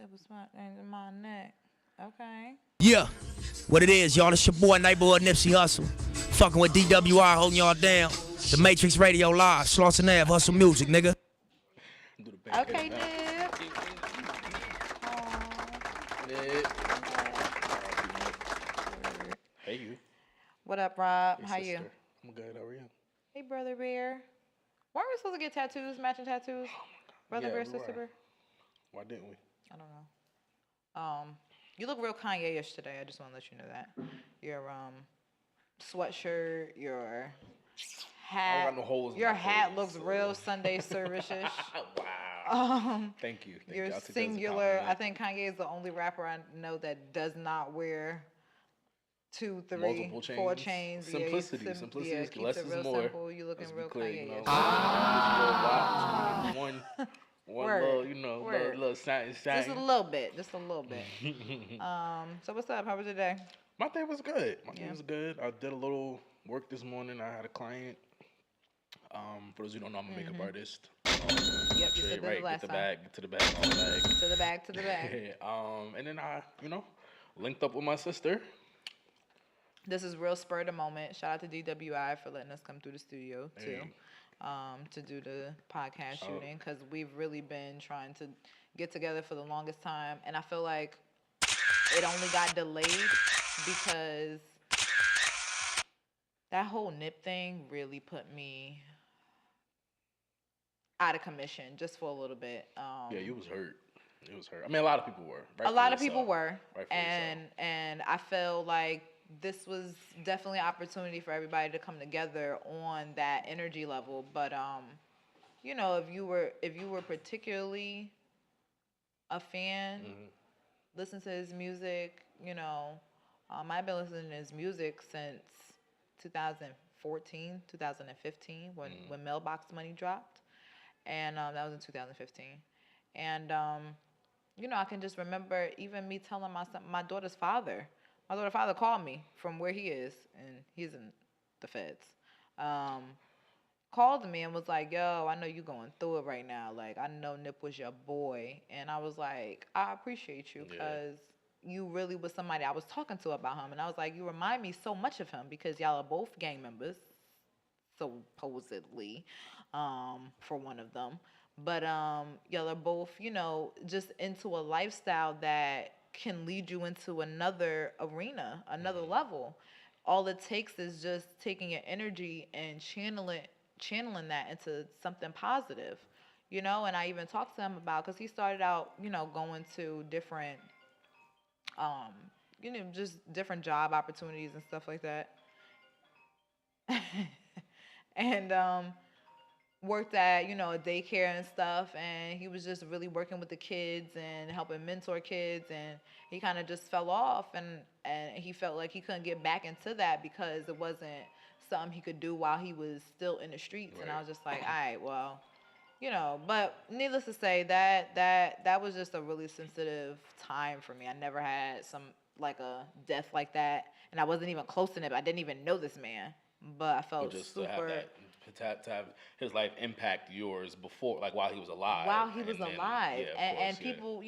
It was my neck. Okay. Yeah, what it is, y'all. It's your boy, neighborhood Nipsey Hussle. Fucking with DWR, holding y'all down. The Matrix Radio Live, Slauson Ave, Hustle Music, nigga. Okay, Nip. Hey, you. What up, Rob? Hey, How sister. you? I'm good. How are you? Hey, Brother Bear. Weren't we supposed to get tattoos, matching tattoos? Brother Yeah, Bear, we Sister were. Bear? Why didn't we? I don't know. You look real Kanye-ish today. I just want to let you know that. Your sweatshirt, your hat. I don't got no holes in your my hat face, looks so. real Sunday service-ish. Wow. Thank you. You're I'll take that as a singular. I compliment. think Kanye is the only rapper I know that does not wear 2, 3, Multiple 4 chains. chains. Simplicity. Yeah, Simplicity is keeps less it is real more. simple. You looking Let's be real clear, Kanye-ish. One Word. little, you know, Word. little satin. Just a little bit. Just a little bit. So what's up? How was your day? My day was good. Yeah. I did a little work this morning. I had a client. For those who don't know, I'm a makeup artist. Yep, you Straight said that right, last get the time. bag, get to the bag, to the bag. To the bag, to the bag. And then I, linked up with my sister. This is real spur of the moment. Shout out to DWI for letting us come through the studio too, to do the podcast shooting, because we've really been trying to get together for the longest time, and I feel like it only got delayed because that whole Nip thing really put me out of commission just for a little bit. Yeah, you was hurt. It was hurt. I mean, a lot of people were. A lot of people so. were, Rightfully and I feel like this was definitely an opportunity for everybody to come together on that energy level. But if you were particularly a fan, listen to his music. I've been listening to his music since 2014, 2015 when Mailbox Money dropped, and that was in 2015, and I can just remember even me telling my daughter's father. My daughter's father called me from where he is, and he's in the feds. Called me and was like, "Yo, I know you going through it right now. Like, I know Nip was your boy," and I was like, "I appreciate you because you really was somebody I was talking to about him." And I was like, "You remind me so much of him because y'all are both gang members, supposedly, for one of them." But y'all are both, just into a lifestyle that can lead you into another arena, another level. All it takes is just taking your energy and channeling that into something positive, And I even talked to him about, because he started out, going to different, just different job opportunities and stuff like that, and worked at a daycare and stuff, and he was just really working with the kids and helping mentor kids, and he kind of just fell off, and he felt like he couldn't get back into that because it wasn't something he could do while he was still in the streets. And I was just like, all right, well, but needless to say, that was just a really sensitive time for me. I never had like a death like that, and I wasn't even close to it. I didn't even know this man, but I felt just super. To have his life impact yours before, like while he was alive. While he was alive, yeah, and people,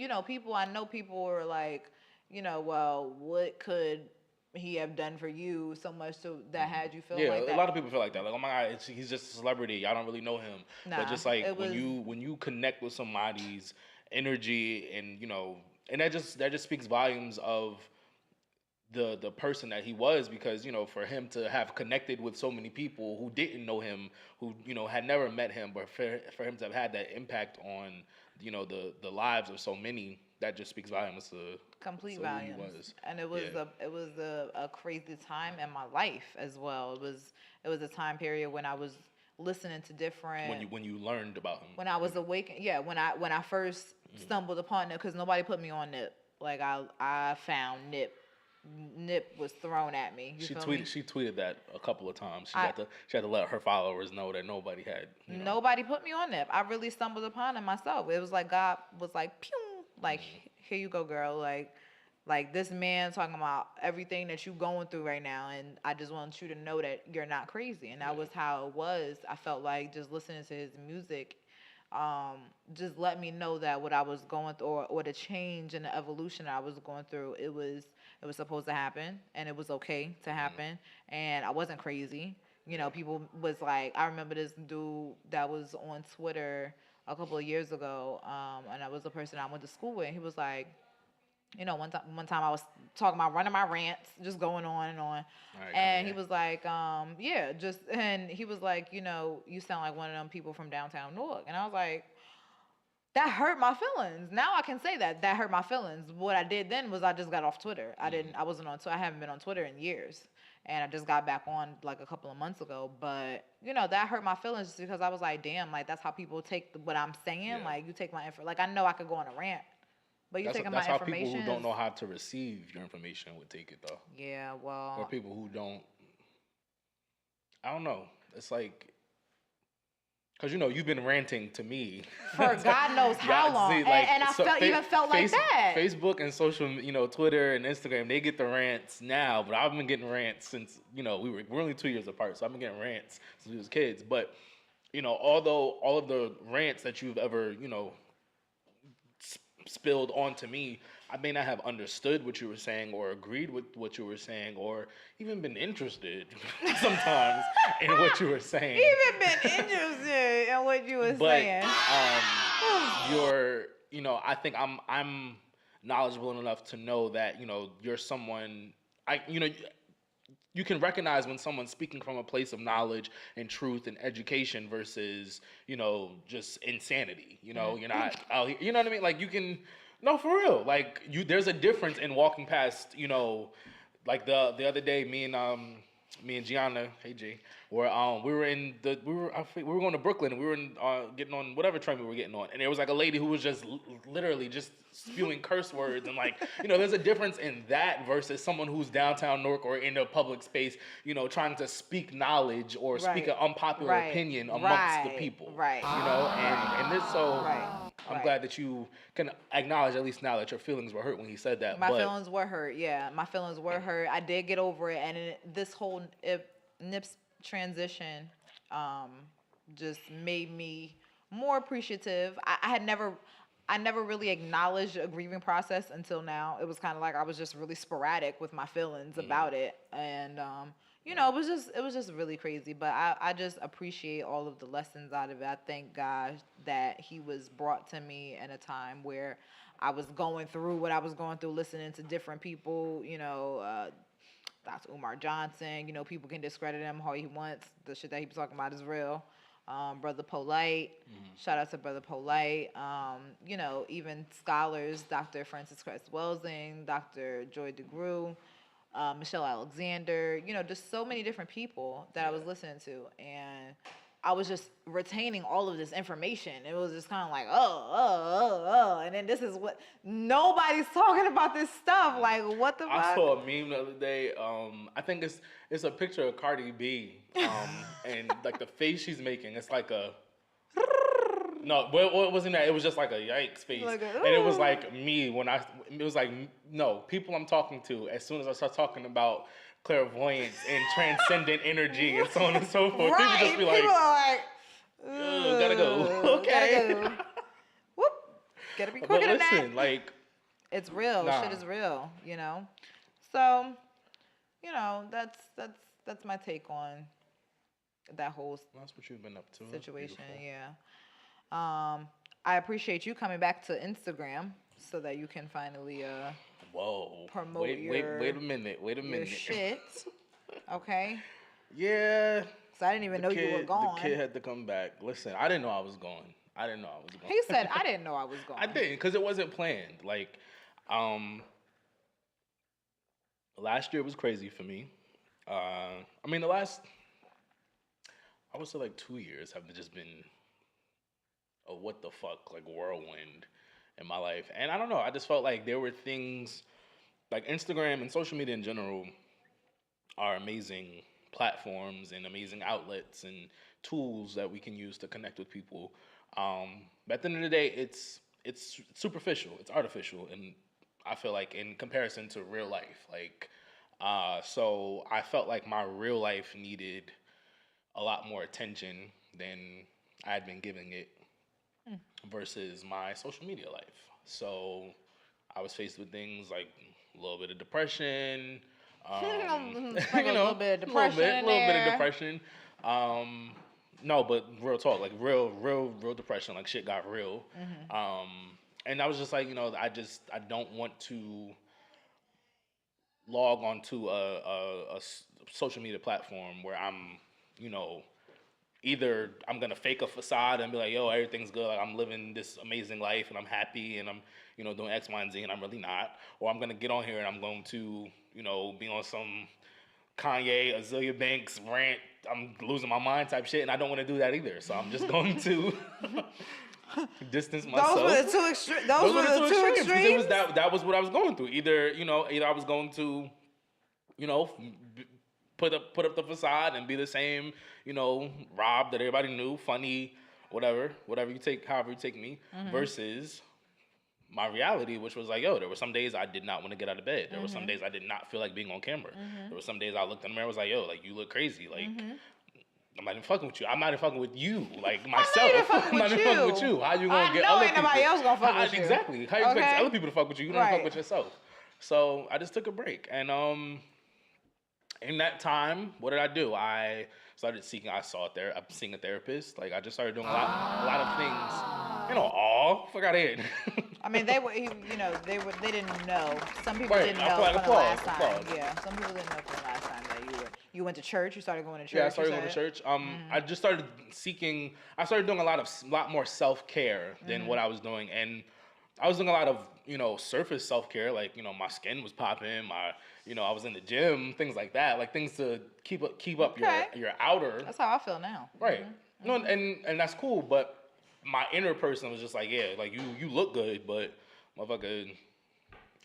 I know people were like, well, what could he have done for you so much so that had you feel like that? Yeah, a lot of people feel like that. Like, oh my God, he's just a celebrity. I don't really know him. Nah, but just like when you connect with somebody's energy, and that just speaks volumes of the person that he was, because for him to have connected with so many people who didn't know him, who had never met him, but for him to have had that impact on the lives of so many, that just speaks volumes to complete who volumes. he was. And it was a crazy time in my life as well. It was a time period when I was listening to different, when you learned about him, when I was awakened. Yeah, when I first stumbled upon Nip, because nobody put me on Nip. Like I found Nip. Nip was thrown at me. She tweeted that a couple of times. She had to let her followers know that nobody had. Nobody put me on Nip. I really stumbled upon it myself. It was like God was like, pew, like here you go, girl. Like this man talking about everything that you going through right now, and I just want you to know that you're not crazy. And that was how it was. I felt like just listening to his music, just let me know that what I was going through, or the change and the evolution that I was going through, it was supposed to happen, and it was okay to happen, and I wasn't crazy. You know, people was like, I remember this dude that was on Twitter a couple of years ago, and that was the person I went to school with. He was like, one time I was talking about running my rants, just going on and on. All right, And he Kanye. was like, yeah, and he was like, you sound like one of them people from downtown Newark. And I was like, that hurt my feelings. Now I can say that hurt my feelings. What I did then was I just got off Twitter. I wasn't on, I haven't been on Twitter in years. And I just got back on like a couple of months ago. But, that hurt my feelings just because I was like, damn, like that's how people take what I'm saying. Yeah. Like you take my info. Like I know I could go on a rant, but you taking my That's how people information. who don't know how to receive your information would take it though. Yeah, Or well, people who don't. I don't know. It's like, because you've been ranting to me for God knows how long, see, and I even felt like that. Facebook and social, Twitter and Instagram, they get the rants now, but I've been getting rants since we're only 2 years apart, so I've been getting rants since we was kids. But although all of the rants that you've ever spilled onto me, I may not have understood what you were saying or agreed with what you were saying or even been interested sometimes in what you were saying. Even been interested in what you were saying. I think I'm knowledgeable enough to know that you're someone you can recognize when someone's speaking from a place of knowledge and truth and education versus, just insanity. You're not out here. You know what I mean? Like you can, no, for real. Like there's a difference in walking past, like the other day, me and Gianna, hey G, we were going to Brooklyn and we were getting on whatever train we were getting on, and there was like a lady who was just literally just spewing curse words and like there's a difference in that versus someone who's downtown Newark or in a public space trying to speak knowledge or speak an unpopular opinion amongst the people, and this I'm glad that you can acknowledge at least now that your feelings were hurt when he said that. My feelings were hurt. Yeah, my feelings were hurt. I did get over it, and this whole Nip's transition just made me more appreciative. I never really acknowledged a grieving process until now. It was kind of like I was just really sporadic with my feelings about it, and it was just really crazy. But I just appreciate all of the lessons out of it. I thank God that he was brought to me in a time where I was going through what I was going through, listening to different people, Dr. Umar Johnson. People can discredit him how he wants. The shit that he was talking about is real. Brother Polite, shout out to Brother Polite. Even scholars, Dr. Francis Cress Welsing, Dr. Joy DeGruy, Michelle Alexander, just so many different people that I was listening to. And I was just retaining all of this information. It was just kind of like, and then this is what, nobody's talking about this stuff. Like, what the fuck? I saw a meme the other day. I think it's a picture of Cardi B, and like the face she's making, it's like a, no, what wasn't that? It was just like a yikes face. Like and it was like me it was like, no, people I'm talking to, as soon as I start talking about clairvoyance and transcendent energy and so on and so forth, Right. people just be like, people are like, gotta go. Okay. Gotta go. Whoop. Gotta be quicker than that. Listen, like, It's real. Nah. Shit is real, So, that's my take on that whole that's what you've been up to. situation. Beautiful. Yeah. I appreciate you coming back to Instagram so that you can finally Whoa. promote wait a minute. your shit. Okay. Yeah. So I didn't even know you were gone. The kid had to come back. Listen, I didn't know I was going. He said I didn't know I was going. I didn't, because it wasn't planned. Like, last year was crazy for me. I would say like 2 years have just been a what the fuck, like whirlwind in my life. And I don't know, I just felt like there were things, like Instagram and social media in general are amazing platforms and amazing outlets and tools that we can use to connect with people. But at the end of the day, it's superficial, it's artificial, and I feel like in comparison to real life, like, so I felt like my real life needed a lot more attention than I had been giving it versus my social media life. So I was faced with things like a little bit of depression, Sprinkle a little bit of depression in little bit of there. depression. Um, no, but real talk, like real depression, like shit got real. Um, and I was just like, I don't want to log onto a social media platform where I'm, you know, either I'm gonna fake a facade and be like, yo, everything's good, like I'm living this amazing life and I'm happy and I'm, doing X, Y, and Z and I'm really not. Or I'm gonna get on here and I'm going to, be on some Kanye, Azealia Banks rant, I'm losing my mind type shit, and I don't want to do that either. So I'm just going to distance myself. Those were the two extremes. Those were the two extremes. Because it was that was what I was going through. Either I was going to, put up the facade and be the same, Rob that everybody knew, funny, whatever you take, however you take me, versus my reality, which was like, yo, there were some days I did not want to get out of bed. There were some days I did not feel like being on camera. There were some days I looked in the mirror and was like, yo, like, you look crazy. Like, I'm not even fucking with you. I'm not even fucking with you. Like, myself. I'm not even fucking with you. How you gonna get other people? Nobody else gonna fuck with you. Exactly. How you expect other people to fuck with you? You don't fuck with yourself. So I just took a break. And in that time, what did I do? I started seeking. I'm seeing a therapist. Like, I just started doing a lot of things. Fuck out of here. I mean, they didn't know. Some people didn't know Like from the last time. applause. Yeah, some people didn't know from the last time that you went to church. You started going to church. Yeah, I started going to church. I just started seeking. I started doing a lot more self-care than what I was doing, and I was doing a lot of surface self-care. Like, my skin was popping. I was in the gym, things like that. Like, things to keep up your outer. That's how I feel now. Right. No, and that's cool, but my inner person was just like, yeah, like you look good, but motherfucker,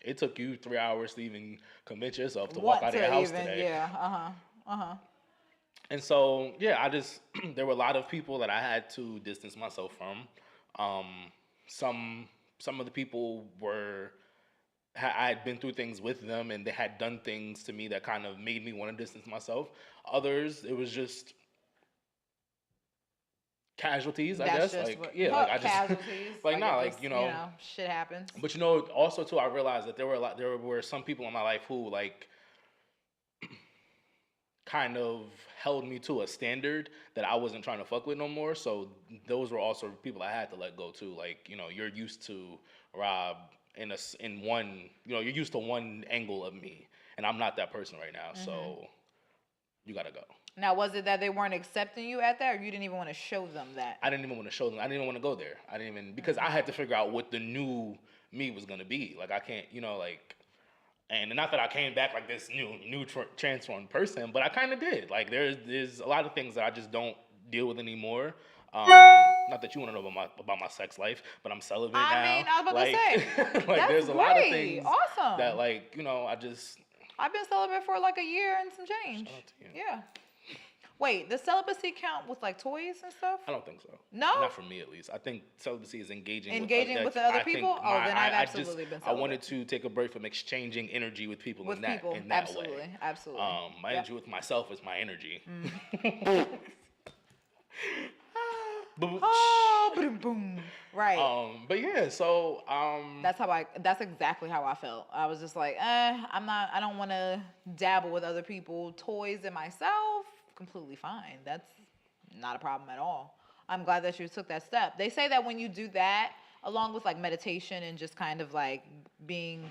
it took you 3 hours to even convince yourself to walk out of your house today. Yeah. And so, yeah, there were a lot of people that I had to distance myself from. Some of the people I had been through things with them, and they had done things to me that kind of made me want to distance myself. Others, it was just casualties, I guess. Casualties. Shit happens. But also too, I realized that there were some people in my life who like kind of held me to a standard that I wasn't trying to fuck with no more. So those were also people I had to let go too. Like, you're used to Rob you're used to one angle of me, and I'm not that person right now. So you gotta go. Now, was it that they weren't accepting you at that, or you didn't even want to show them that? I didn't even want to show them. I didn't even want to go there. I didn't even, because I had to figure out what the new me was going to be. Like, I can't, and not that I came back like this new transformed person, but I kind of did. Like, there's a lot of things that I just don't deal with anymore. Not that you want to know about my sex life, but I'm celibate now. I mean, I was about to say, like, there's a lot of things awesome. that, like, I've been celibate for like a year and some change. Shout out to you. Yeah. Wait, does celibacy count with like toys and stuff? I don't think so. No? Not for me, at least. I think celibacy is engaging with other people? Then I've absolutely been celibate. I wanted to take a break from exchanging energy with people in that way. Absolutely. My energy with myself is my energy. Boom. Right. But yeah, so that's exactly how I felt. I was just like, I don't want to dabble with other people, toys and myself. Completely fine. That's not a problem at all. I'm glad that you took that step. They say that when you do that, along with like meditation and just kind of like being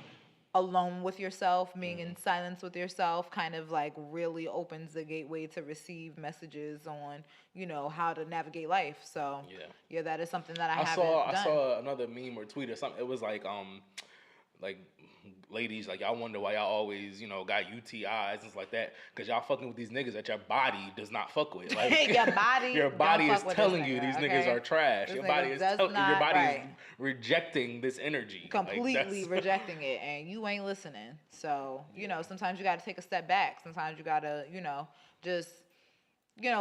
alone with yourself, being in silence with yourself, kind of like really opens the gateway to receive messages on, how to navigate life. So yeah, that is something that I saw another meme or tweet or something. It was like ladies, like, y'all wonder why y'all always, got UTIs and stuff like that, because y'all fucking with these niggas that your body does not fuck with. Like, your body is telling you these niggas are trash. Your body is rejecting this energy. Completely rejecting it, and you ain't listening. So, sometimes you got to take a step back. Sometimes you got to, just,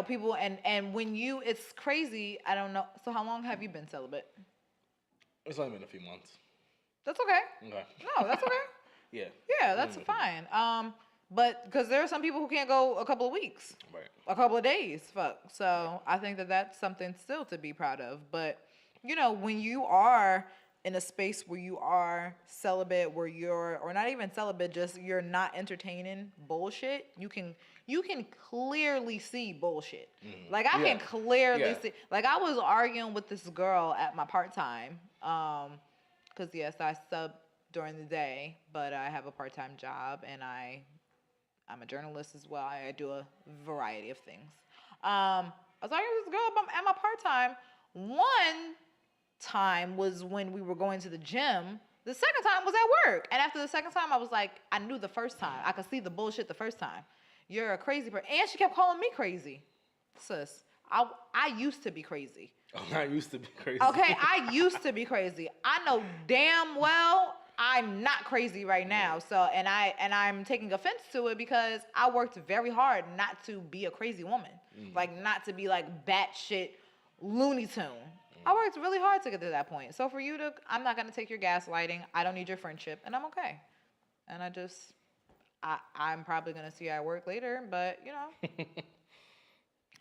people, and when it's crazy, I don't know. So how long have you been celibate? It's only been a few months. That's okay. Okay. No, that's okay. Yeah. Yeah, that's fine. But because there are some people who can't go a couple of weeks, right, a couple of days, fuck. So I think that that's something still to be proud of. But you know, when you are in a space where you are celibate, where you're, or not even celibate, just you're not entertaining bullshit, you can clearly see bullshit. Like I Yeah. can clearly Yeah. see. Like I was arguing with this girl at my part time, because yes, I sub during the day, but I have a part time job and I'm a journalist as well. I do a variety of things. I was arguing with this girl at my part time. One time was when we were going to the gym. The second time was at work. And after the second time, I was like, I knew the first time. I could see the bullshit the first time. You're a crazy person. And she kept calling me crazy. Sis, I used to be crazy. Oh, I used to be crazy. Okay, I used to be crazy. I know damn well I'm not crazy right now. So I'm taking offense to it because I worked very hard not to be a crazy woman. Like not to be like batshit Looney Tune. I worked really hard to get to that point. So for you to, I'm not gonna take your gaslighting. I don't need your friendship, and I'm okay. And I'm probably gonna see you at work later, but you know,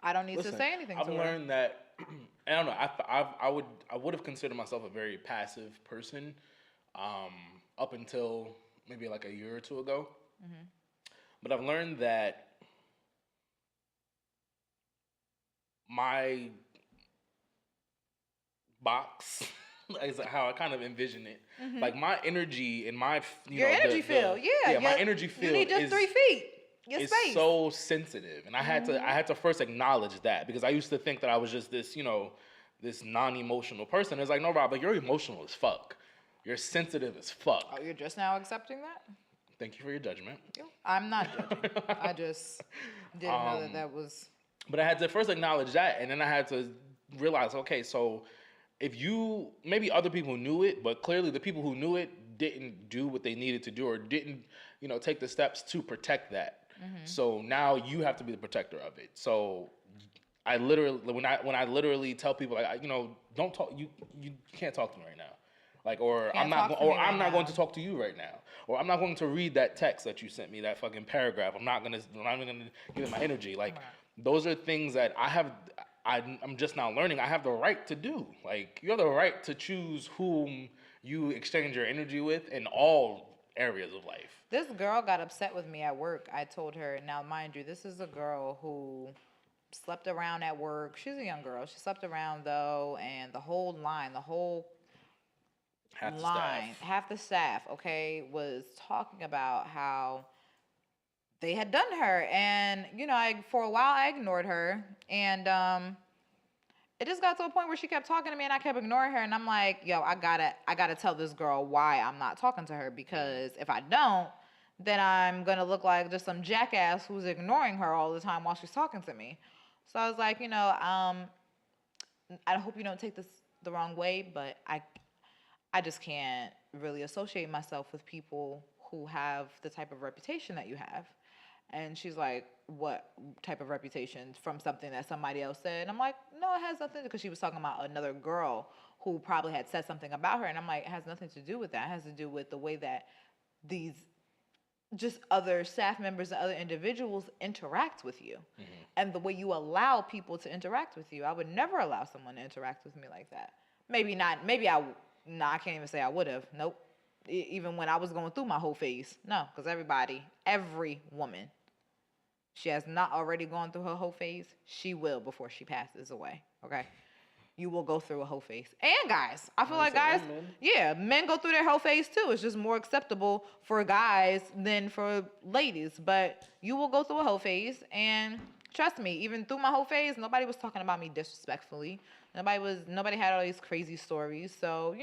I don't need Listen, to say anything to I've her. learned that I don't know. I would have considered myself a very passive person up until maybe like a year or two ago. But I've learned that my box is how I kind of envision it. Like my energy and my Your energy field, yeah. my energy field. You need just 3 feet. Your It's space. so sensitive, and I had to first acknowledge that because I used to think that I was just this, this non-emotional person. It's like, no, Rob, like you're emotional as fuck. You're sensitive as fuck. Oh, you're just now accepting that? Thank you for your judgment. I'm not judging. I just didn't know that was. But I had to first acknowledge that, and then I had to realize, okay, so if maybe other people knew it, but clearly the people who knew it didn't do what they needed to do or didn't, take the steps to protect that. So now you have to be the protector of it. So I literally, when I literally tell people, like, don't talk, you can't talk to me right now. Like, or I'm not going to talk to you right now. Or I'm not going to read that text that you sent me, that fucking paragraph. I'm not gonna give it my energy. Like, those are things that I'm just now learning I have the right to do. Like, you have the right to choose whom you exchange your energy with in all areas of life. This girl got upset with me at work. I told her, now mind you, this is a girl who slept around at work. She's a young girl. She slept around though, and the whole half the staff, okay, was talking about how they had done her. And, for a while I ignored her. And it just got to a point where she kept talking to me and I kept ignoring her. And I'm like, yo, I gotta tell this girl why I'm not talking to her, because if I don't, then I'm gonna look like just some jackass who's ignoring her all the time while she's talking to me. So I was like, I hope you don't take this the wrong way, but I just can't really associate myself with people who have the type of reputation that you have. And she's like, what type of reputation? From something that somebody else said? And I'm like, no, it has nothing, because she was talking about another girl who probably had said something about her. And I'm like, it has nothing to do with that. It has to do with the way that these just other staff members and other individuals interact with you, and the way you allow people to interact with you. I would never allow someone to interact with me like that. Maybe not. I can't even say I would have. Nope. Even when I was going through my whole phase. No, because every woman, she has not already gone through her whole phase. She will before she passes away. Okay? You will go through a whole phase. And guys, I feel like guys, men go through their whole phase too. It's just more acceptable for guys than for ladies. But you will go through a whole phase, and trust me, even through my whole phase, nobody was talking about me disrespectfully. Nobody had all these crazy stories. So,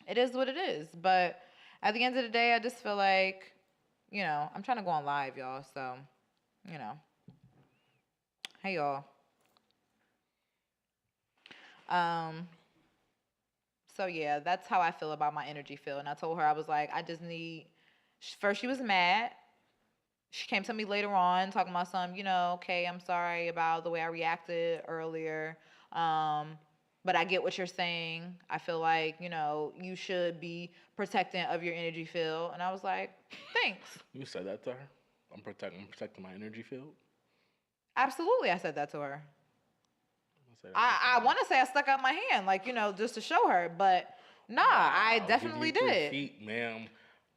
it is what it is. But at the end of the day, I just feel like, I'm trying to go on live, y'all. So, hey, y'all. So yeah, that's how I feel about my energy field. And I told her, I was like, first she was mad. She came to me later on talking about okay, I'm sorry about the way I reacted earlier. But I get what you're saying. I feel like, you should be protecting of your energy field. And I was like, thanks. You said that to her? I'm protecting my energy field? Absolutely, I said that to her. say that. I want to say I stuck out my hand, like, just to show her, but nah, I I'll give definitely you 3 did. feet, ma'am.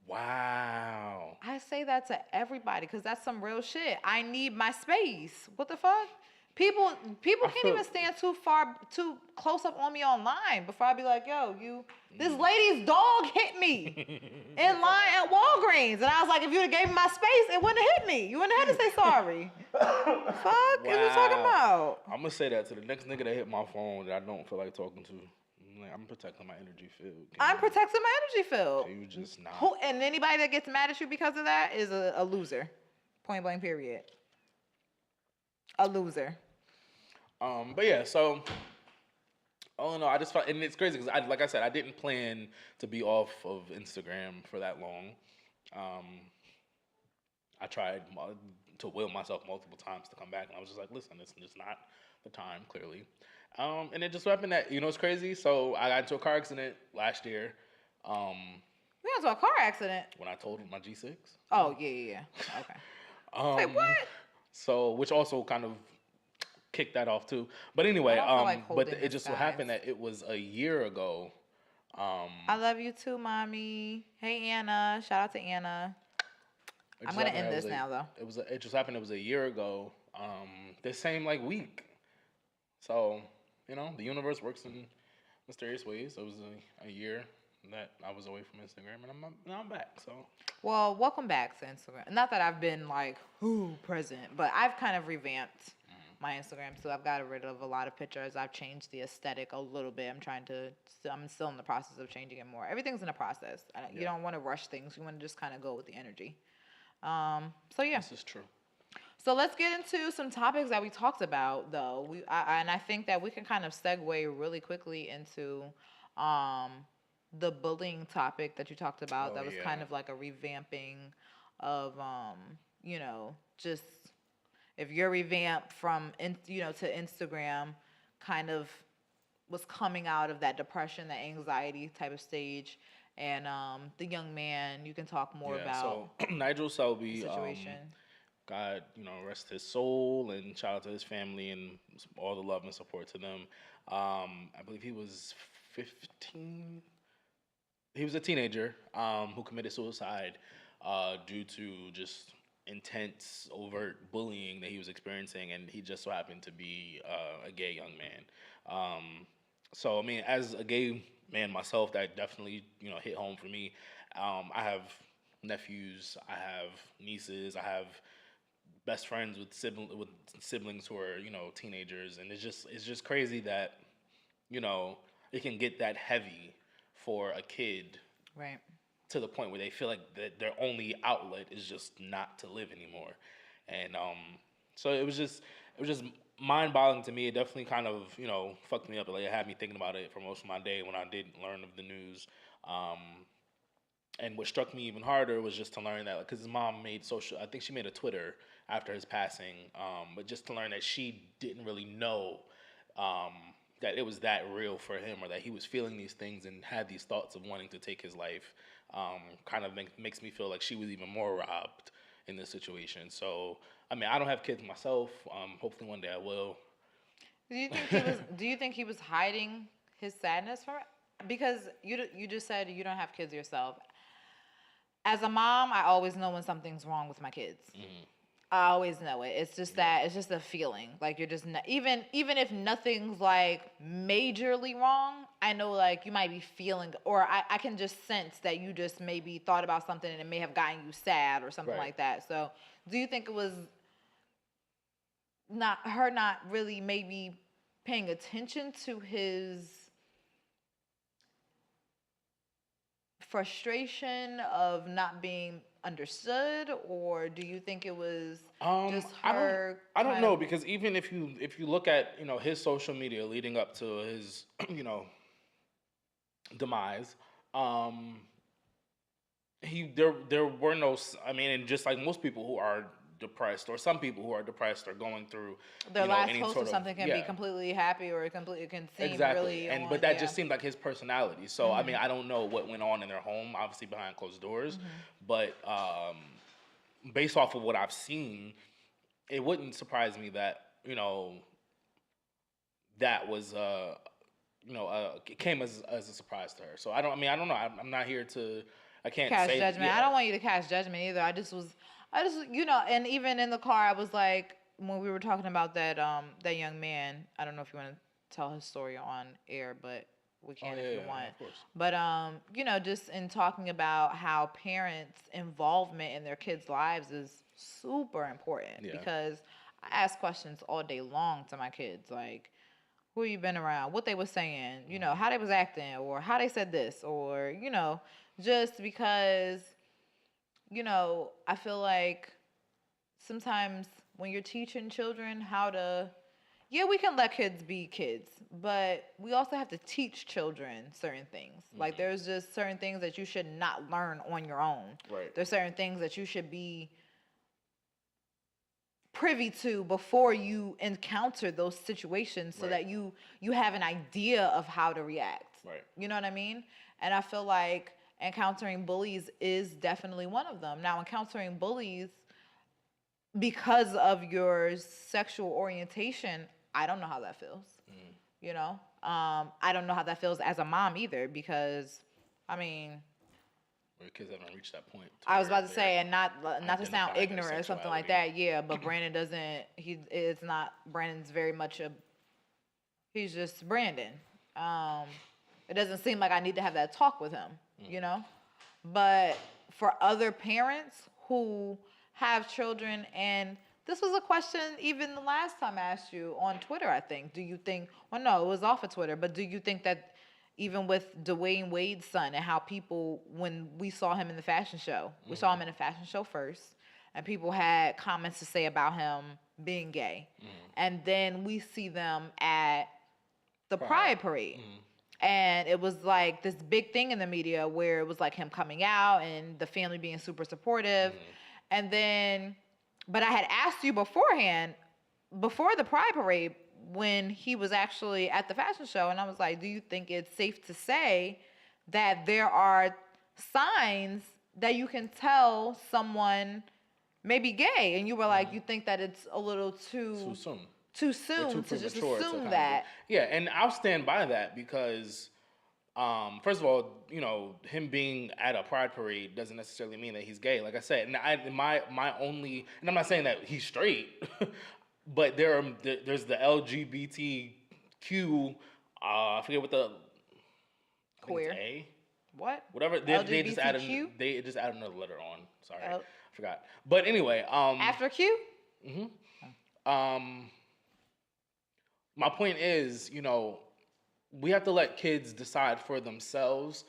Wow. I say that to everybody because that's some real shit. I need my space. What the fuck? People I can't feel even stand too close up on me online before I be like, yo, this lady's dog hit me in line at Walgreens. And I was like, if you'd have gave me my space, it wouldn't have hit me. You wouldn't have had to say sorry. Fuck is we talking about? I'm gonna say that to the next nigga that hit my phone that I don't feel like talking to. I'm protecting my energy field. I'm protecting my energy field. You just not. And anybody that gets mad at you because of that is a loser. Point blank, period. A loser. But yeah, so all in all, I just felt, and it's crazy because like I said, I didn't plan to be off of Instagram for that long. I tried to will myself multiple times to come back, and I was just like, listen, it's just not the time, clearly. And it just happened that, it's crazy. So I got into a car accident last year. We got into a car accident. When I totaled my G6. Oh, yeah. Okay. Wait, what? So, which also kind of kicked that off too. But anyway, but it just so happened that it was a year ago. I love you too, mommy. Hey, Anna. Shout out to Anna. I'm gonna end this now, though. It just happened. It was a year ago. The same week. So, the universe works in mysterious ways. It was a year that I was away from Instagram, and now I'm back. So, well, welcome back to Instagram. Not that I've been present, but I've kind of revamped my Instagram, so I've got rid of a lot of pictures. I've changed the aesthetic a little bit. I'm still in the process of changing it more. Everything's in a process. You don't want to rush things. You want to just kind of go with the energy. So yeah. This is true. So let's get into some topics that we talked about, though. And I think that we can kind of segue really quickly into the bullying topic that you talked about. That was kind of like a revamping of, just if your revamp from, to Instagram kind of was coming out of that depression, that anxiety type of stage. And the young man, you can talk more about. So Nigel Selby, situation. God, rest his soul, and shout out to his family and all the love and support to them. I believe he was 15. He was a teenager who committed suicide due to just intense, overt bullying that he was experiencing, and he just so happened to be a gay young man. So, I mean, as a gay man myself, that definitely, hit home for me. I have nephews, I have nieces, I have best friends with siblings who are, teenagers, and it's just crazy that, it can get that heavy for a kid, right? To the point where they feel like their only outlet is just not to live anymore, and so it was just mind-boggling to me. It definitely kind of fucked me up. It had me thinking about it for most of my day when I did learn of the news. And what struck me even harder was just to learn that, because his mom I think she made a Twitter after his passing, but just to learn that she didn't really know that it was that real for him, or that he was feeling these things and had these thoughts of wanting to take his life, kind of makes me feel like she was even more robbed in this situation. So, I mean, I don't have kids myself. Hopefully one day I will. Do you think he was hiding his sadness from it? Because you just said you don't have kids yourself. As a mom, I always know when something's wrong with my kids. Mm-hmm. I always know it. It's just it's just a feeling. You're just not, even if nothing's majorly wrong, I know you might be feeling, or I can just sense that you just maybe thought about something and it may have gotten you sad or something like that. So do you think it was not really maybe paying attention to his frustration of not being understood, or do you think it was just her? I don't know, because even if you look at his social media leading up to his demise, there were no, I mean, and just like most people who are depressed, or some people who are depressed are going through their last post or something can be completely happy, or it can seem really but that just seemed like his personality. So I mean, I don't know what went on in their home, obviously behind closed doors, but based off of what I've seen, it wouldn't surprise me that that was it came as a surprise to her. So I don't know. I'm not here to. I can't Cast say judgment. yeah. I don't want you to cast judgment either. I just, and even in the car, I was like, when we were talking about that young man. I don't know if you want to tell his story on air, but we can if you want. Of course. But just in talking about how parents' involvement in their kids' lives is super important because I ask questions all day long to my kids, like, who you been around, what they was saying, how they was acting, or how they said this, or just because I feel like sometimes when you're teaching children how to, yeah, we can let kids be kids, but we also have to teach children certain things. Like there's just certain things that you should not learn on your own. Right. There's certain things that you should be privy to before you encounter those situations so that you have an idea of how to react. Right. You know what I mean? And I feel like encountering bullies is definitely one of them. Now, encountering bullies because of your sexual orientation, I don't know how that feels. I don't know how that feels as a mom either because, I mean, where kids haven't reached that point. I was about to say, and not to sound ignorant or something like that, yeah, but Brandon doesn't, Brandon's very much he's just Brandon. It doesn't seem like I need to have that talk with him, But for other parents who have children, and this was a question even the last time I asked you on Twitter, I think. Do you think, well, no, it was off of Twitter, but do you think that even with Dwayne Wade's son and how people, when we saw him in the fashion show, we saw him in a fashion show first, and people had comments to say about him being gay. And then we see them at the Pride Parade. And it was like this big thing in the media where it was like him coming out and the family being super supportive. And then, but I had asked you beforehand, before the Pride Parade, when he was actually at the fashion show, and I was like, do you think it's safe to say that there are signs that you can tell someone may be gay? And you were like, you think that it's a little too soon to just assume that. Yeah, and I'll stand by that because, first of all, him being at a pride parade doesn't necessarily mean that he's gay. Like I said, and my only, and I'm not saying that he's straight, but there's the LGBTQ. I forget what the queer. A. What? Whatever. They just added another letter on. Sorry, I forgot. But anyway, after Q. My point is, we have to let kids decide for themselves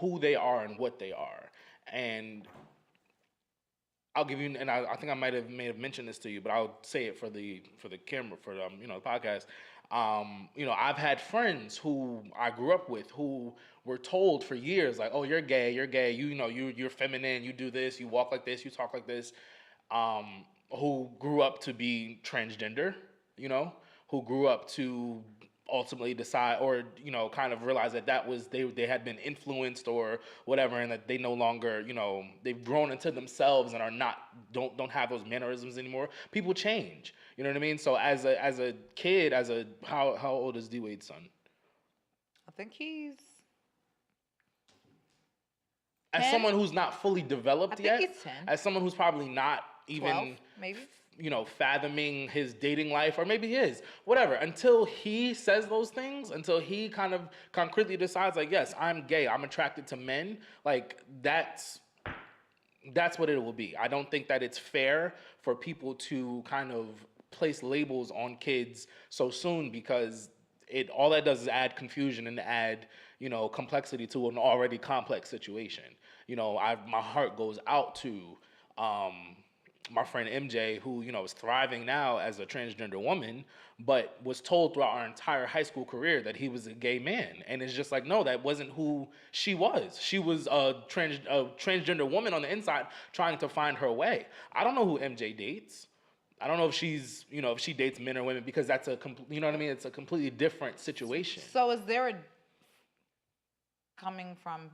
who they are and what they are. And I'll give you, and I think I may have mentioned this to you, but I'll say it for the camera, for the podcast. I've had friends who I grew up with who were told for years, like, oh, you're gay, you're feminine, you do this, you walk like this, you talk like this, who grew up to be transgender, who grew up to ultimately decide or kind of realize that was they had been influenced or whatever, and that they no longer they've grown into themselves and are not don't have those mannerisms anymore. People change, you know what I mean? So as a kid, how old is D Wade's son? I think he's 10? As someone who's not fully developed yet, I think he's 10. As someone who's probably not even 12, maybe, fathoming his dating life, or maybe his, whatever, until he says those things, until he kind of concretely decides, like, yes, I'm gay, I'm attracted to men, like, that's what it will be. I don't think that it's fair for people to kind of place labels on kids so soon, because all that does is add confusion and add, complexity to an already complex situation. My heart goes out to my friend MJ, who is thriving now as a transgender woman, but was told throughout our entire high school career that he was a gay man, and it's just like, no, that wasn't who she was. She was a transgender woman on the inside trying to find her way. I don't know who MJ dates. I don't know if she's, if she dates men or women, because that's you know what I mean? It's a completely different situation. So is there coming from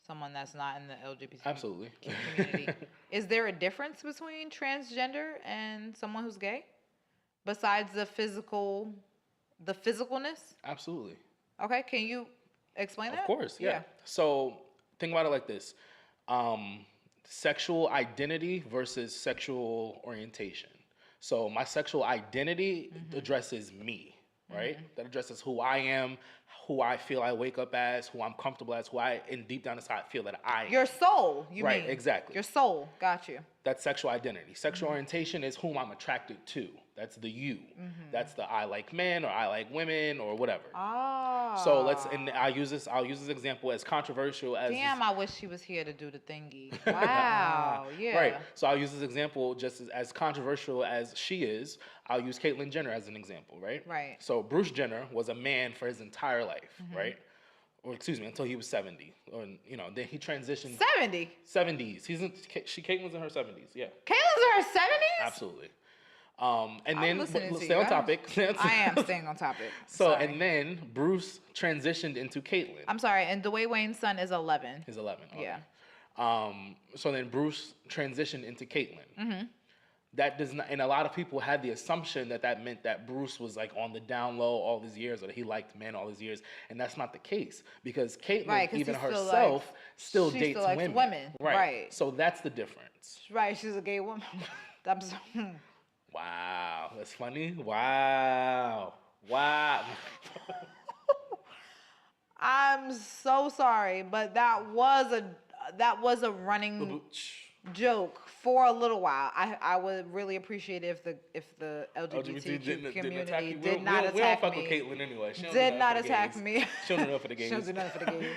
someone that's not in the LGBT Absolutely. community, is there a difference between transgender and someone who's gay? Besides the physical The physicalness? Absolutely. Okay, can you explain that? Of course, yeah. So think about it like this. Sexual identity versus sexual orientation. So my sexual identity addresses me, right? That addresses who I am, who I feel I wake up as, who I'm comfortable as, and deep down inside I feel that I am. Your soul, you mean? Right, exactly. Your soul, got you. That's sexual identity. Sexual orientation is whom I'm attracted to. That's the you. That's the I like men or I like women or whatever. So I'll use this example as controversial as Damn, I wish she was here to do the thingy. Wow, yeah. Right. So I'll use this example just as controversial as she is. I'll use Caitlyn Jenner as an example, right? Right. So Bruce Jenner was a man for his entire life, right? Or excuse me, until he was 70. Or then he transitioned 70? 70s. Caitlin's in her 70s, yeah. Caitlin's in her 70s? Absolutely. And I'm then listening to stay you. on topic. I am staying on topic. So Sorry. and then Bruce transitioned into Caitlyn. I'm sorry, and Dwayne Wayne's son is 11. He's 11. Okay. Yeah. So then Bruce transitioned into Caitlyn. That does not, and a lot of people had the assumption that meant that Bruce was like on the down low all these years, or that he liked men all these years, and that's not the case because Caitlyn, even herself, still dates women. Right. So that's the difference. Right. She's a gay woman. Wow, that's funny. Wow. I'm so sorry, but that was a running joke for a little while. I would really appreciate it if the LGBT community did not attack me. We don't fuck with Caitlyn anyway. She did not attack me. She don't know for the gays. She don't do nothing for the gays.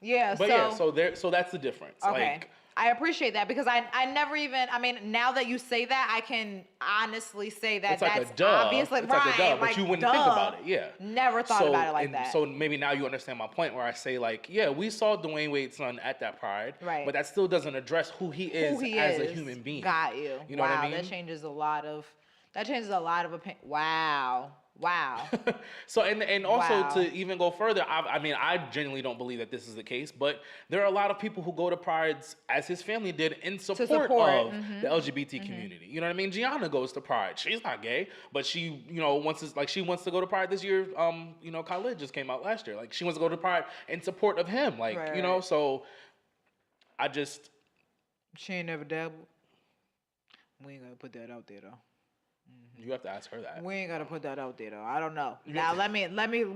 Yeah. But so that's the difference. Okay. Like, I appreciate that because I never even, I mean, now that you say that, I can honestly say that it's like that's a duh. obviously It's like a duh, but you wouldn't think about it. Yeah. Never thought about it like that. So maybe now you understand my point where I say like, yeah, we saw Dwayne Wade's son at that Pride, right? But that still doesn't address who he is as a human being. Got you. You know what I mean? That changes a lot of opinion. Wow. So and also to even go further, I genuinely don't believe that this is the case, but there are a lot of people who go to Prides as his family did in support of the LGBT community. You know what I mean? Gianna goes to Pride. She's not gay, but she, she wants to go to Pride this year. Khalid just came out last year. Like she wants to go to Pride in support of him. Like, so I just. She ain't never dabbled. We ain't gonna put that out there though. You have to ask her that. We ain't gotta put that out there though. I don't know. Now let me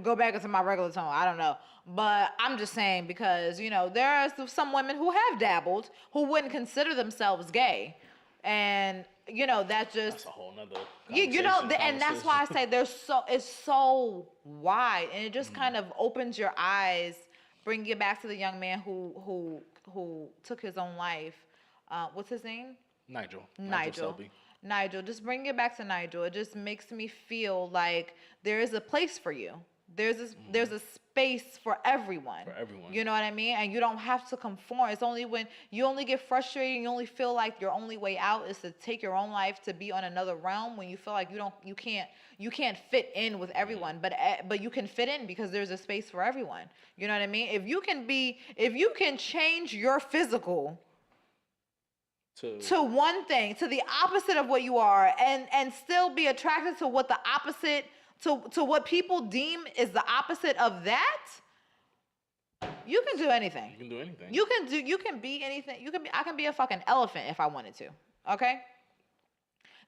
go back into my regular tone. I don't know, but I'm just saying because there are some women who have dabbled who wouldn't consider themselves gay, and that's a whole nother. And that's why I say it's so wide, and it just kind of opens your eyes, bring you back to the young man who took his own life. What's his name? Nigel Selby. Nigel, just bring it back to Nigel. It just makes me feel like there is a place for you. There's a space for everyone. For everyone. You know what I mean? And you don't have to conform. It's only when you only get frustrated and you only feel like your only way out is to take your own life to be on another realm, when you feel like you can't fit in with everyone, but you can fit in because there's a space for everyone. You know what I mean? If you can change your physical to one thing, to the opposite of what you are, and still be attracted to what the opposite, to what people deem is the opposite of that, you can do anything. You can do anything. You can be anything. I can be a fucking elephant if I wanted to. Okay?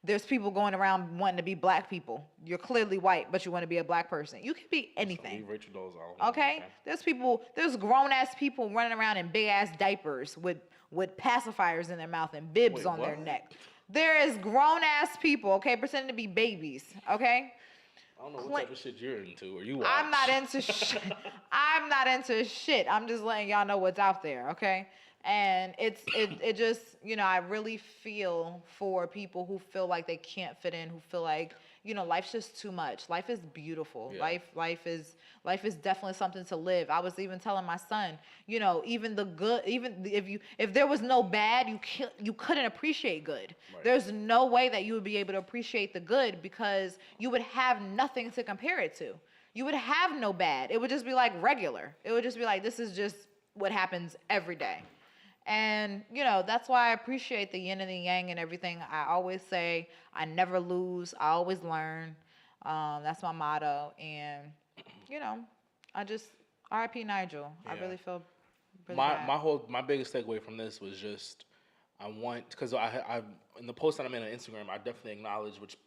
There's people going around wanting to be black people. You're clearly white, but you want to be a black person. You can be anything. So leave Rachel Dolezal alone. Okay? There's grown ass people running around in big ass diapers with pacifiers in their mouth and bibs on their neck. There is grown ass people, okay, pretending to be babies, okay? I don't know what type of shit you're into or you watch. I'm not into shit. I'm not into shit. I'm just letting y'all know what's out there, okay? And it just, I really feel for people who feel like they can't fit in, who feel like, life's just too much. Life is beautiful. Yeah. Life is definitely something to live. I was even telling my son, even the good, even if there was no bad, you couldn't appreciate good. Right. There's no way that you would be able to appreciate the good because you would have nothing to compare it to. You would have no bad. It would just be like regular. It would just be like, this is just what happens every day. And, that's why I appreciate the yin and the yang and everything. I always say I never lose. I always learn. That's my motto. And, you know, I just, R.I.P. Nigel. I Yeah. really feel really my bad. my biggest takeaway from this was just I want because I in the post that I made on Instagram I definitely acknowledged which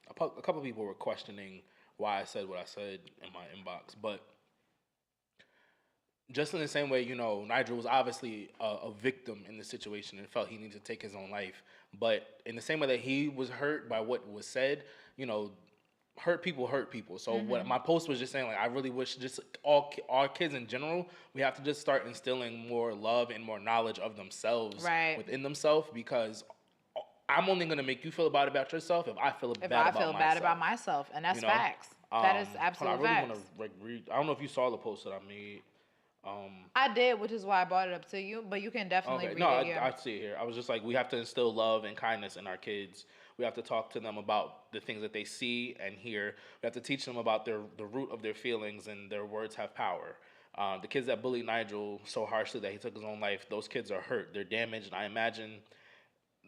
a couple people were questioning why I said what I said in my inbox, but just in the same way, you know, Nigel was obviously a victim in the situation and felt he needed to take his own life. But in the same way that he was hurt by what was said, you know, hurt people hurt people. So what my post was just saying, like, I really wish just all kids in general, we have to just start instilling more love and more knowledge of themselves Right. within themselves, because I'm only gonna make you feel bad about yourself if I feel If bad I about feel myself. bad about myself, and that's You know? facts. That is Hold on, absolute I really facts. want to like read. I don't know if you saw the post that I made. I did, which is why I brought it up to you. But you can definitely Okay, read no, it. Yeah. I see it here. I was just like, we have to instill love and kindness in our kids. We have to talk to them about the things that they see and hear. We have to teach them about the root of their feelings, and their words have power. The kids that bullied Nigel so harshly that he took his own life, those kids are hurt. They're damaged, and I imagine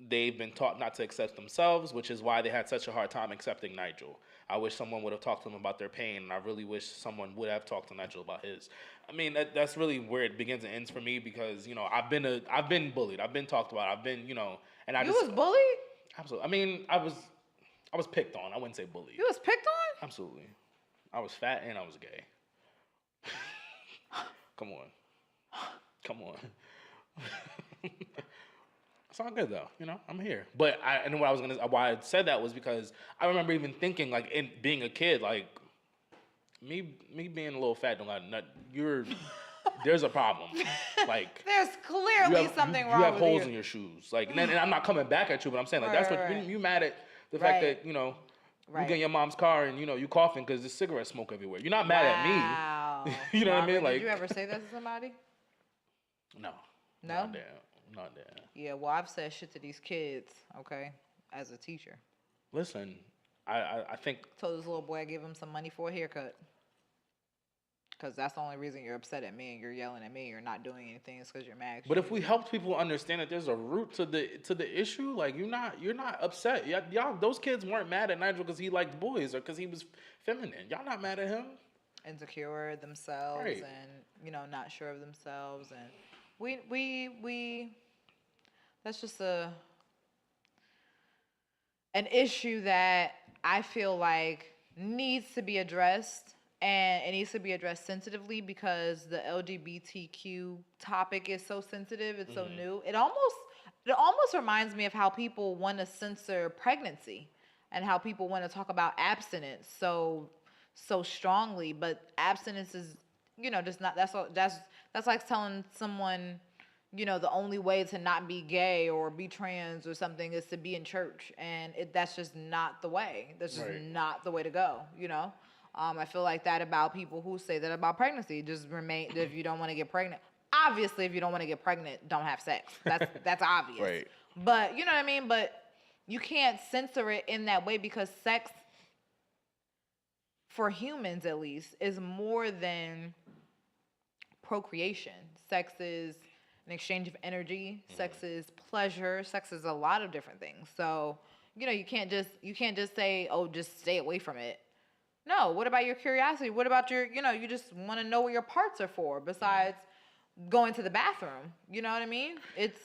they've been taught not to accept themselves, which is why they had such a hard time accepting Nigel. I wish someone would have talked to them about their pain, and I really wish someone would have talked to Nigel about his. I mean, that's really where it begins and ends for me, because, you know, I've been bullied, I've been talked about, I've been, you know, and I You just was bullied? absolutely. I mean, I was picked on. I wouldn't say bullied. You was picked on? Absolutely. I was fat and I was gay. Come on. Come on. It's all good though, you know. I'm here, but and what I was gonna why I said that was because I remember even thinking, like, in being a kid, like me being a little fat don't got there's a problem. Like, There's clearly something wrong you have with holes you. in your shoes. Like, and I'm not coming back at you, but I'm saying, like, that's what Right. you mad at the fact Right. that, you know, you Right. get in your mom's car and, you know, you coughing because there's cigarette smoke everywhere. You're not mad at me. Wow. You know what I mean? Robert, Like, did you ever say that to somebody? no, No? not there, not there. Yeah, well, I've said shit to these kids, okay, as a teacher. Listen, I think Told this little boy I gave him some money for a haircut. Because that's the only reason you're upset at me and you're yelling at me. You're not doing anything. It's because you're mad. But if we help people understand that there's a root to the issue, like, you're not upset. Y'all those kids weren't mad at Nigel because he liked boys or because he was feminine. Y'all not mad at him. Insecure themselves, Right. and, you know, not sure of themselves, and we that's just an issue that I feel like needs to be addressed, and it needs to be addressed sensitively, because the LGBTQ topic is so sensitive. It's so new. It almost reminds me of how people want to censor pregnancy and how people want to talk about abstinence so strongly, but abstinence is, you know, just not, that's like telling someone, you know, the only way to not be gay or be trans or something is to be in church, and that's just not the way. That's just Right. not the way to go, you know. I feel like that about people who say that about pregnancy. Just remain, if you don't want to get pregnant. Obviously, if you don't want to get pregnant, don't have sex. That's obvious. Right. But you know what I mean. But you can't censor it in that way, because sex, for humans at least, is more than procreation. Sex is an exchange of energy. Sex is pleasure. Sex is a lot of different things. So, you know, you can't just say, oh, just stay away from it. No, what about your curiosity? What about your, you know, you just want to know what your parts are for besides going to the bathroom. You know what I mean? It's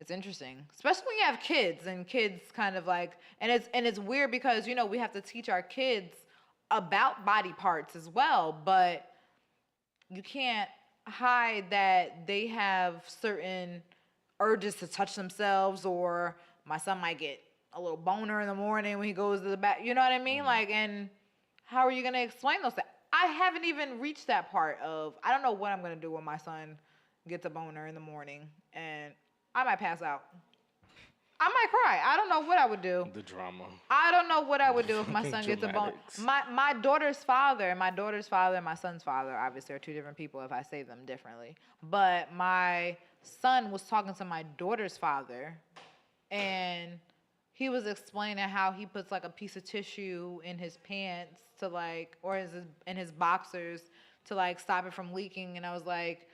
interesting, especially when you have kids, and kids kind of like, and it's weird because, you know, we have to teach our kids about body parts as well, but you can't hide that they have certain urges to touch themselves, or my son might get a little boner in the morning when he goes to the bath. You know what I mean? Like, and how are you going to explain those things? I haven't even reached that part of, I don't know what I'm going to do when my son gets a boner in the morning, and I might pass out. I might cry. I don't know what I would do. The drama. I don't know what I would do if my son gets a boner. Dramatics. My daughter's father and my son's father obviously are two different people if I say them differently. But my son was talking to my daughter's father, and he was explaining how he puts like a piece of tissue in his pants to like, or in his boxers to like stop it from leaking. And I was like,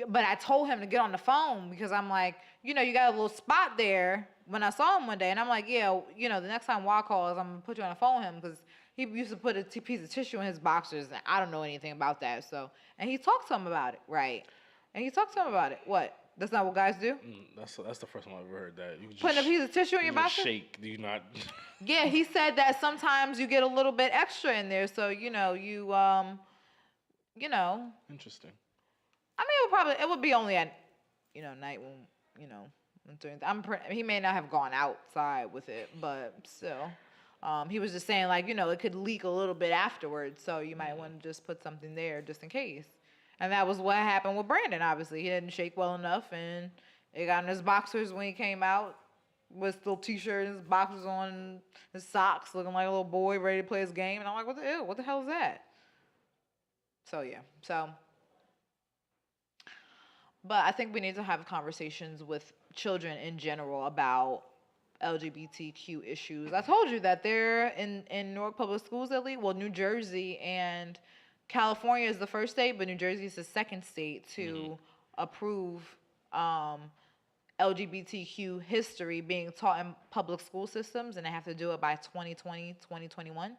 but I told him to get on the phone because I'm like, you know, you got a little spot there when I saw him one day. And I'm like, yeah, you know, the next time Walt calls, I'm going to put you on the phone with him because he used to put a piece of tissue in his boxers, and I don't know anything about that. So, and he talked to him about it, right? And he talked to him about it. What? That's not what guys do? That's the first time I've ever heard that. You can Putting a piece of tissue in your just boxers? shake. Do you not? Yeah, he said that sometimes you get a little bit extra in there, so you know you know. Interesting. I mean, it would be only at night when doing. He may not have gone outside with it, but still, he was just saying like it could leak a little bit afterwards, so you might want to just put something there just in case. And that was what happened with Brandon. Obviously, he didn't shake well enough, and it got in his boxers when he came out with still t-shirt and his boxers on, his socks, looking like a little boy ready to play his game. And I'm like, what the hell is that? So yeah, but I think we need to have conversations with children in general about LGBTQ issues. I told you that they're in Newark Public Schools at least. Well, New Jersey and California is the first state, but New Jersey is the second state to approve LGBTQ history being taught in public school systems, and they have to do it by 2020, 2021.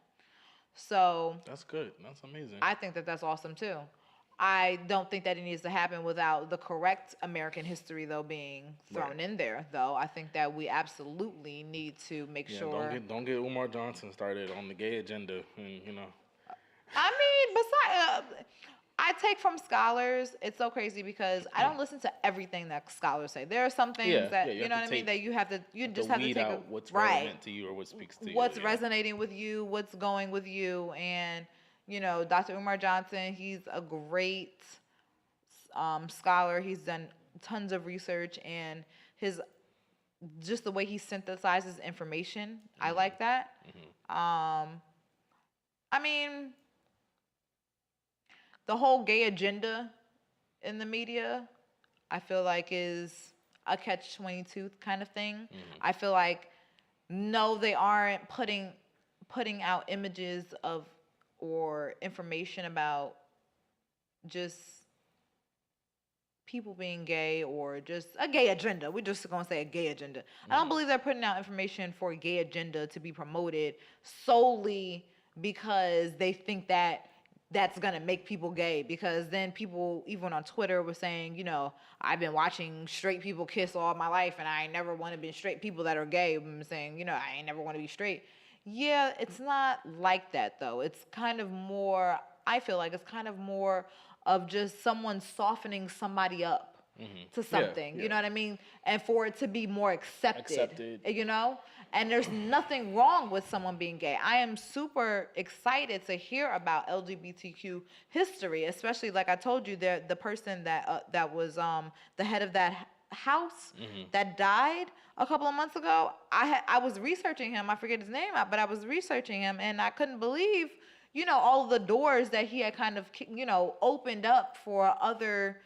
So that's good. That's amazing. I think that that's awesome too. I don't think that it needs to happen without the correct American history, though, being thrown in there. Though I think that we absolutely need to make sure. Don't get Umar Johnson started on the gay agenda, and I mean, besides, I take from scholars. It's so crazy because I don't listen to everything that scholars say. There are some things that you know what I mean, that you just have to take out what's relevant to you or what speaks to you. What's resonating with you, what's going with you, and Dr. Umar Johnson, he's a great scholar. He's done tons of research, and just the way he synthesizes information, I like that. I mean, the whole gay agenda in the media, I feel like is a catch-22 kind of thing. I feel like, no, they aren't putting out images of or information about just people being gay or just a gay agenda. We're just going to say a gay agenda. I don't believe they're putting out information for a gay agenda to be promoted solely because they think that that's going to make people gay. Because then people, even on Twitter, were saying, I've been watching straight people kiss all my life, and I ain't never want to be straight people that are gay. I'm saying, I ain't never want to be straight. Yeah, it's not like that, though. It's kind of more, I feel like it's kind of more of just someone softening somebody up to something. You know what I mean? And for it to be more accepted. And there's nothing wrong with someone being gay. I am super excited to hear about LGBTQ history, especially like I told you, the person that was the head of that house that died a couple of months ago. I was researching him. I forget his name, but I was researching him, and I couldn't believe, all the doors that he had kind of, opened up for other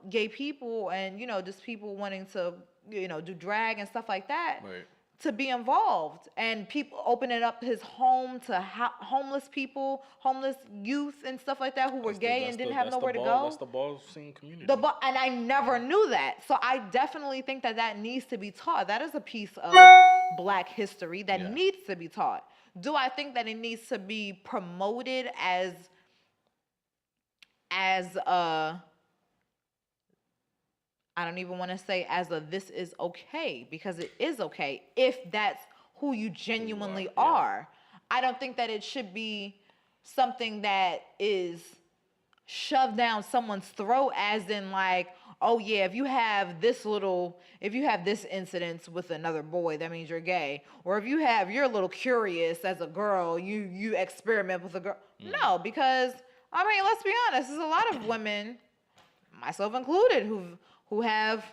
gay people and, just people wanting to, do drag and stuff like that. Right. To be involved, and people opening up his home to homeless people, homeless youth and stuff like that who were gay and didn't have nowhere to go. That's the ball scene community. And I never knew that. So I definitely think that needs to be taught. That is a piece of Black history that needs to be taught. Do I think that it needs to be promoted as a, I don't even want to say as a this is okay, because it is okay if that's who you genuinely are. I don't think that it should be something that is shoved down someone's throat, as in like, oh yeah, if you have this incident with another boy, that means you're gay. Or if you're a little curious as a girl, you experiment with a girl. No, because I mean, let's be honest, there's a lot of women, myself included, who have,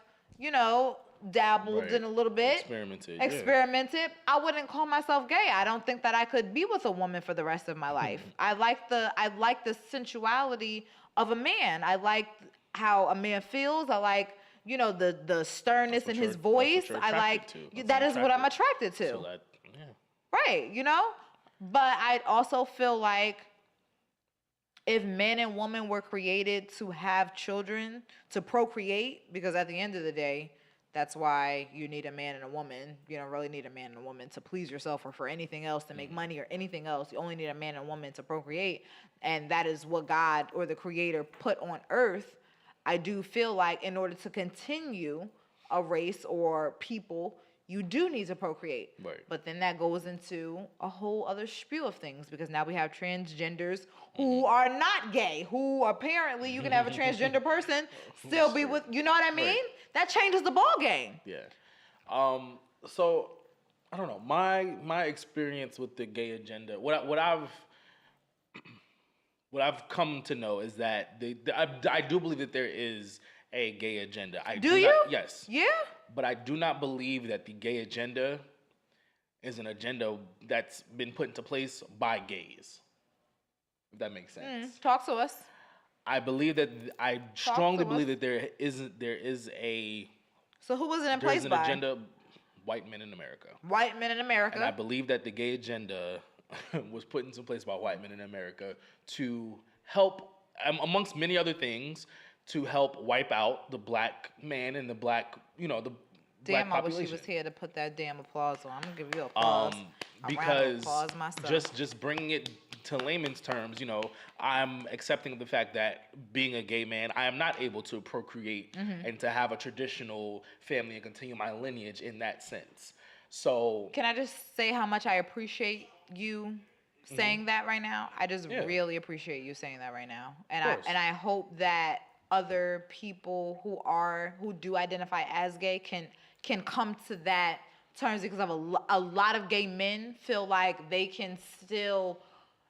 dabbled in a little bit. Experimented. I wouldn't call myself gay. I don't think that I could be with a woman for the rest of my life. I like the sensuality of a man. I like how a man feels. I like, the sternness in his voice. I like that is what I'm attracted to. So Right, But I also feel like if man and woman were created to have children, to procreate, because at the end of the day, That's why you need a man and a woman. You don't really need a man and a woman to please yourself or for anything else, to make money or anything else. You only need a man and a woman to procreate. And that is what God or the Creator put on earth. I do feel like in order to continue a race or people, you do need to procreate. Right. But then that goes into a whole other spew of things, because now we have transgenders who are not gay, who apparently you can have a transgender person still be with, you know what I mean? Right. That changes the ball game. Yeah. So I don't know. My experience with the gay agenda, what I've come to know is that I do believe that there is a gay agenda. Do you? Yes. Yeah? But I do not believe that the gay agenda is an agenda that's been put into place by gays. If that makes sense. Talk to us. I believe that I strongly believe that there is a So who was it in there's place an by? agenda, white men in America. White men in America. And I believe that the gay agenda was put into place by white men in America to help, amongst many other things, to help wipe out the black man and the black, the black Damn, I wish population. he was here to put that damn applause on. I'm gonna give you applause. A round of Because applause myself. just bringing it to layman's terms, I'm accepting the fact that being a gay man, I am not able to procreate and to have a traditional family and continue my lineage in that sense. So Can I just say how much I appreciate you saying that right now? I just really appreciate you saying that right now. And I hope that other people who do identify as gay can come to that terms, because a lot of gay men feel like they can still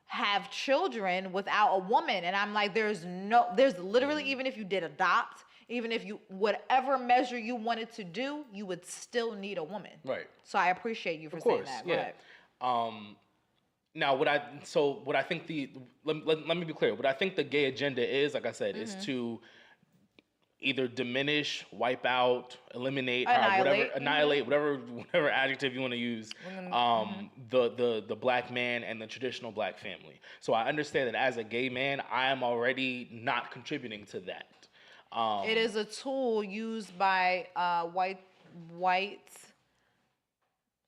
have children without a woman. And I'm like, there's literally, even if you did adopt, even if you, whatever measure you wanted to do, you would still need a woman. Right. So I appreciate you for saying that. Go ahead. Now, what I think let me be clear. What I think the gay agenda is, like I said, is to either diminish, wipe out, eliminate, annihilate, whatever adjective you want to use, the black man and the traditional black family. So I understand that as a gay man, I am already not contributing to that. It is a tool used by white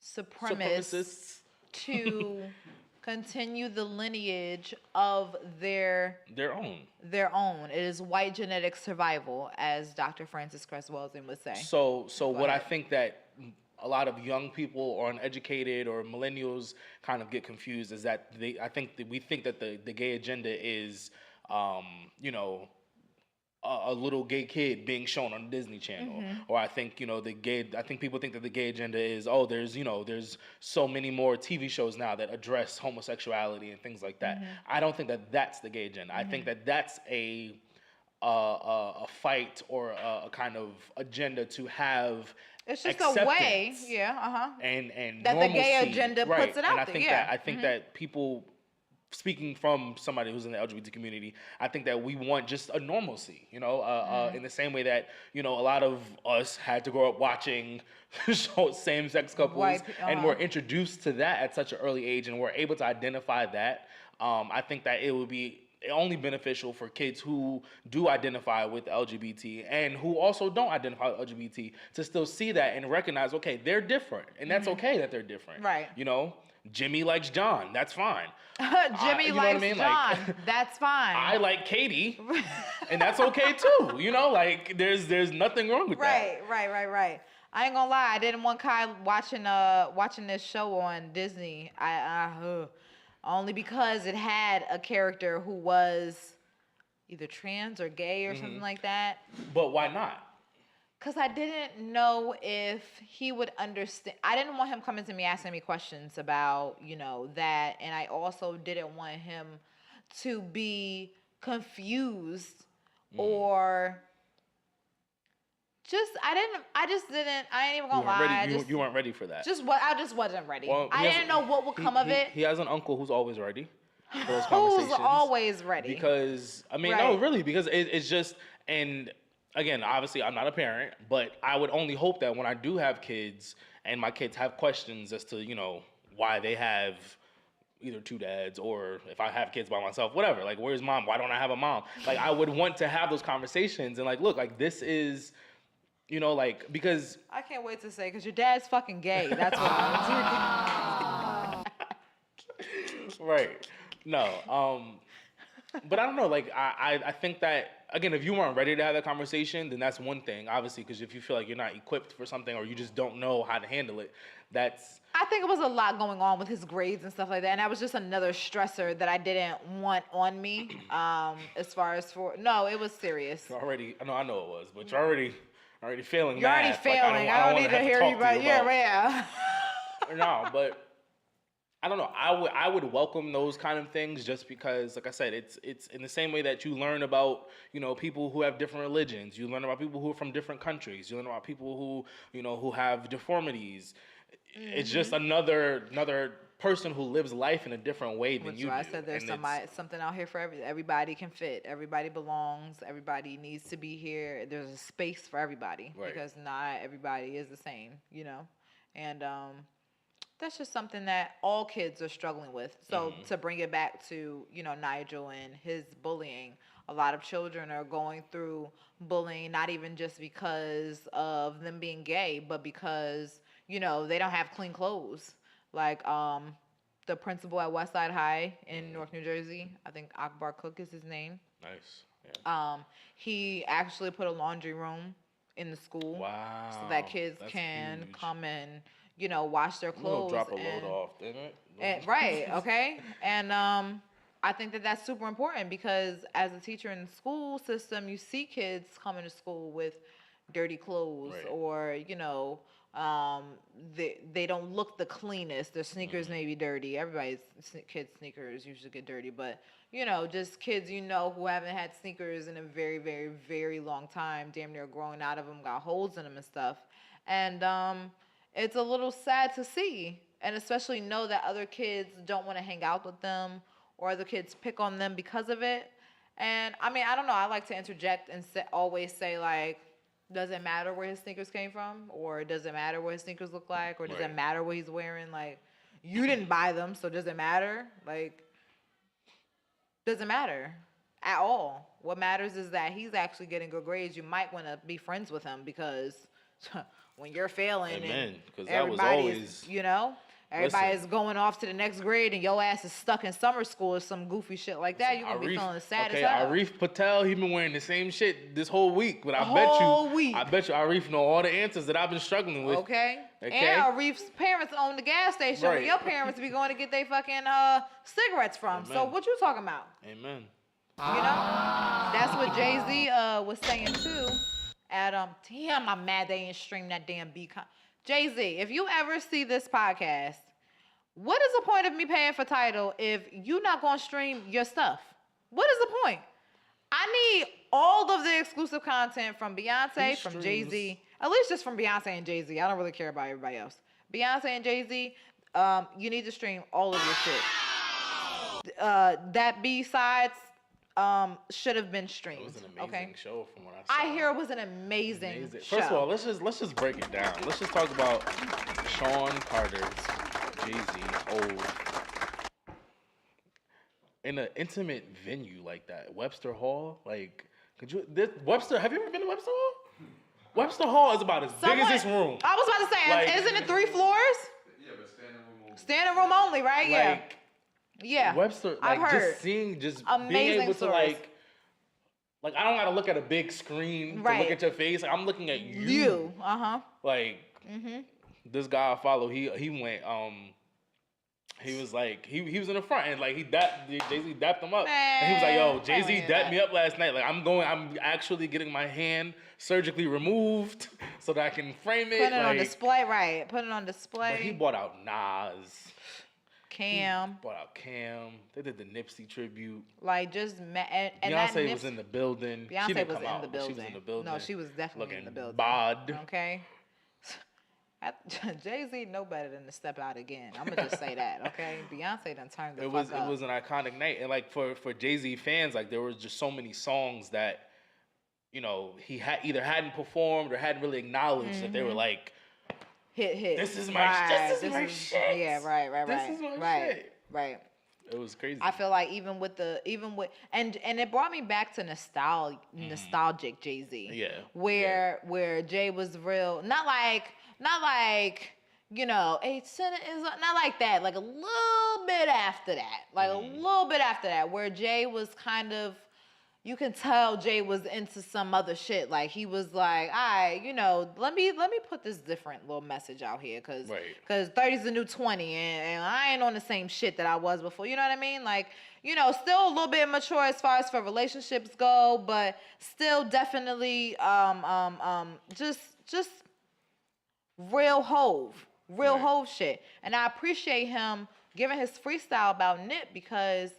supremacists to continue the lineage of their own. It is white genetic survival, as Dr. Francis Cress Welsing would say. So what I think that a lot of young people or uneducated or millennials kind of get confused is that we think that the gay agenda is a little gay kid being shown on Disney Channel, or I think people think that the gay agenda is there's so many more TV shows now that address homosexuality and things like that. I don't think that that's the gay agenda. I think that that's a fight or a kind of agenda to have. It's just a way, and that normalcy, the gay agenda puts it out there. I think that people. Speaking from somebody who's in the LGBT community, I think that we want just a normalcy, in the same way that, a lot of us had to grow up watching same-sex couples, and we're introduced to that at such an early age, and we're able to identify that. I think that it would be only beneficial for kids who do identify with LGBT and who also don't identify with LGBT to still see that and recognize, okay, they're different, and that's okay that they're different. Right. Jimmy likes John. That's fine. Jimmy likes John. That's fine. I like Katie, and that's okay too. There's nothing wrong with that. Right. I ain't gonna lie. I didn't want Kai watching this show on Disney. Only because it had a character who was either trans or gay or something like that. But why not? Because I didn't know if he would understand. I didn't want him coming to me asking me questions about, that. And I also didn't want him to be confused or I ain't even gonna lie. You weren't ready for that. I just wasn't ready. Well, I didn't know what would come of it. He has an uncle who's always ready for those conversations. Who's always ready. Because, no, really, because it's just, and again, obviously I'm not a parent, but I would only hope that when I do have kids and my kids have questions as to, why they have either two dads, or if I have kids by myself, whatever, where's mom? Why don't I have a mom? I would want to have those conversations and look, this is, You know, like, because I can't wait to say, because your dad's fucking gay. That's what I'm right. No. But I don't know. Like, I think that, again, if you weren't ready to have that conversation, then that's one thing, obviously, because if you feel like you're not equipped for something or you just don't know how to handle it, that's... I think it was a lot going on with his grades and stuff like that, and that was just another stressor that I didn't want on me. As far as no, it was serious. You're already, I know it was, but you're already failing You're already math. failing. Like, I don't wanna need to have hear talk you to about yeah. No, but I don't know. I would welcome those kind of things just because, like I said, it's in the same way that you learn about, you know, people who have different religions. You learn about people who are from different countries. You learn about people who, you know, who have deformities. It's just another person who lives life in a different way than you do. I said there's something out here for everybody can fit. Everybody belongs. Everybody needs to be here. There's a space for everybody because not everybody is the same, you know, and that's just something that all kids are struggling with. So to bring it back to, you know, Nigel and his bullying, a lot of children are going through bullying, not even just because of them being gay, but because, you know, they don't have clean clothes. Like the principal at Westside High in Newark, New Jersey, I think Akbar Cook is his name. Nice. Yeah. He actually put a laundry room in the school. Wow. So that kids can huge. come and, you know, wash their clothes. Drop a load off, didn't it? Right, okay. And I think that that's super important because as a teacher in the school system, you see kids coming to school with dirty clothes or, you know, they don't look the cleanest. Their sneakers may be dirty. Everybody's kids' sneakers usually get dirty, but you know, just kids you know who haven't had sneakers in a very, very, very long time, damn near growing out of them, got holes in them and stuff. And it's a little sad to see, and especially know that other kids don't want to hang out with them or other kids pick on them because of it. And I mean, I don't know. I like to interject and always say like, does it matter where his sneakers came from? Or does it matter what his sneakers look like? Or does it matter what he's wearing? Like, you didn't buy them, so does it matter? Like, doesn't matter at all. What matters is that he's actually getting good grades. You might want to be friends with him because when you're failing and everybody's, you know, everybody's going off to the next grade and your ass is stuck in summer school or some goofy shit like that, you're going to be feeling sad as hell. Arif Patel, he been wearing the same shit this whole week, but I bet you Arif know all the answers that I've been struggling with. Okay. And Arif's parents own the gas station where your parents be going to get their fucking cigarettes from. Amen. So what you talking about? Amen. You know? That's what Jay-Z was saying too. Damn, I'm mad they ain't stream that damn beat. Jay-Z, if you ever see this podcast, what is the point of me paying for Tidal if you're not going to stream your stuff? What is the point? I need all of the exclusive content from Beyonce, from Jay-Z, at least just from Beyonce and Jay-Z. I don't really care about everybody else. Beyonce and Jay-Z, you need to stream all of your shit. That B-sides should have been streamed. It was an amazing show from what I saw. I hear it was an amazing show. First of all, let's just break it down. Let's just talk about Sean Carter's Jay-Z old in an intimate venue like that, Webster Hall. Like, Webster? Have you ever been to Webster Hall? Webster Hall is about as big as this room. I was about to say, like, isn't it 3 floors? Yeah, but standing room only. Standing room only, right? Yeah. Yeah. Webster, like, I've heard. just amazing being able stories. to like I don't gotta look at a big screen to look at your face. Like, I'm looking at you. Like, this guy I follow, he went, he was like, he was in the front and like Jay-Z dapped him up. And he was like, yo, Jay-Z dapped me up last night. Like, I'm actually getting my hand surgically removed so that I can frame it. Put it on display, right. Put it on display. But he bought out Nas. Cam. Brought out Cam. They did the Nipsey tribute. Like, just and Beyonce was in the building. Beyonce was in the building. She was in the building. No, she was definitely in the building. Bod. Okay. Jay-Z know better than to step out again. I'm gonna just say that, okay? Beyonce done turned the fuck up. It was an iconic night, and like for Jay-Z fans, like there was just so many songs that, you know, he either hadn't performed or hadn't really acknowledged that they were like. Hit. This is my shit. Yeah, right. This is my shit. Right. It was crazy. I feel like even with and it brought me back to nostalgic Jay-Z. Yeah. Where Jay was real, not like you know, is not like that, like a little bit after that. Like a little bit after that, where Jay was kind of, you can tell Jay was into some other shit. Like he was like, all right, you know, let me put this different little message out here, cause 30's the new 20, and I ain't on the same shit that I was before. You know what I mean? Like, you know, still a little bit mature as far as for relationships go, but still definitely just real Hove shit. And I appreciate him giving his freestyle about Nip, because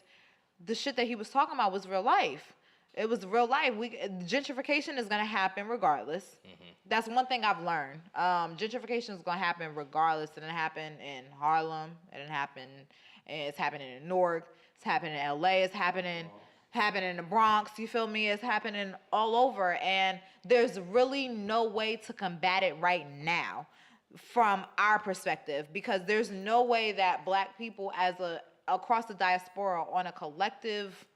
the shit that he was talking about was real life. It was real life. Gentrification is gonna happen regardless. That's one thing I've learned. Gentrification is gonna happen regardless. It didn't happen in Harlem. It's happening in Newark. It's happening in LA. It's happening in the Bronx. You feel me? It's happening all over. And there's really no way to combat it right now from our perspective, because there's no way that Black people across the diaspora on a collective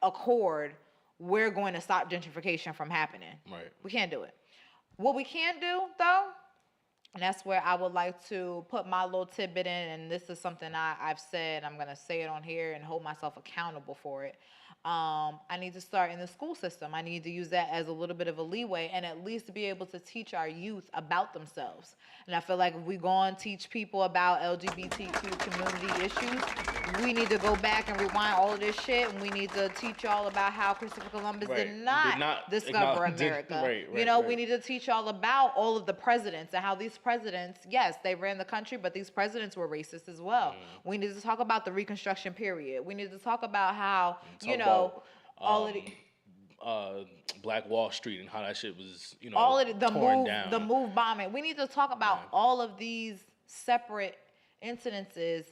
accord, we're going to stop gentrification from happening. Right. We can't do it. What we can do, though, and that's where I would like to put my little tidbit in, and this is something I've said, I'm going to say it on here and hold myself accountable for it. I need to start in the school system. I need to use that as a little bit of a leeway and at least be able to teach our youth about themselves. And I feel like if we go and teach people about LGBTQ community issues, we need to go back and rewind all of this shit, and we need to teach y'all about how Christopher Columbus did not discover America. We need to teach y'all about all of the presidents and how these presidents, yes, they ran the country, but these presidents were racist as well. We need to talk about the Reconstruction period. We need to talk about how, all of the Black Wall Street and how that shit was, all of torn down. The move bombing. We need to talk about all of these separate incidences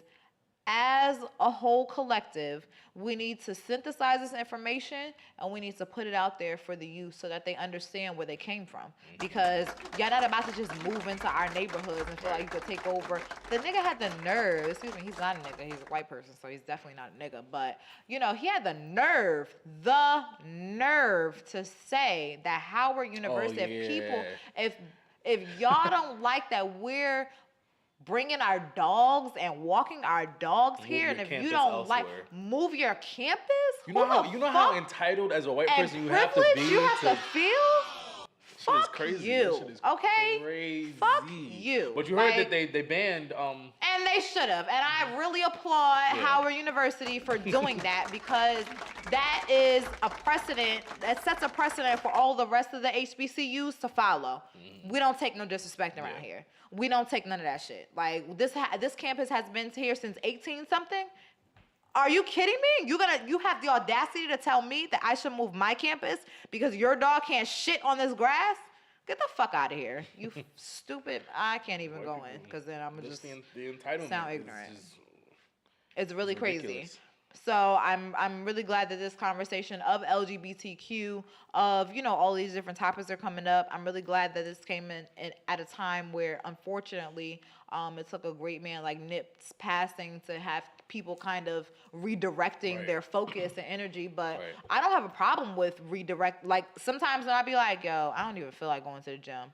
as a whole collective. We need to synthesize this information, and we need to put it out there for the youth so that they understand where they came from. Because y'all not about to just move into our neighborhoods and feel like you could take over. The nigga had the nerve, excuse me, he's not a nigga, he's a white person, so he's definitely not a nigga, but, he had the nerve to say that Howard University, if y'all don't like that we're bringing our dogs and walking our dogs here, and if you don't move your campus, you know how entitled as a white person you have to be. You have to feel. Fuck crazy. You, shit is okay? Crazy. Fuck you. But you heard that they banned. And they should have. And I really applaud Howard University for doing that, because that is a precedent. That sets a precedent for all the rest of the HBCUs to follow. We don't take no disrespect around here. We don't take none of that shit. Like this campus has been here since 18 something. Are you kidding me? You have the audacity to tell me that I should move my campus because your dog can't shit on this grass? Get the fuck out of here, you stupid! I can't even go in because then I'm just the entitlement sound ignorant. It's really ridiculous. Crazy. So I'm really glad that this conversation of LGBTQ, of all these different topics are coming up. I'm really glad that this came in at a time where, unfortunately, it took a great man like Nip's passing to have people kind of redirecting their focus and energy. But I don't have a problem with redirect. Like sometimes when I be like, yo, I don't even feel like going to the gym.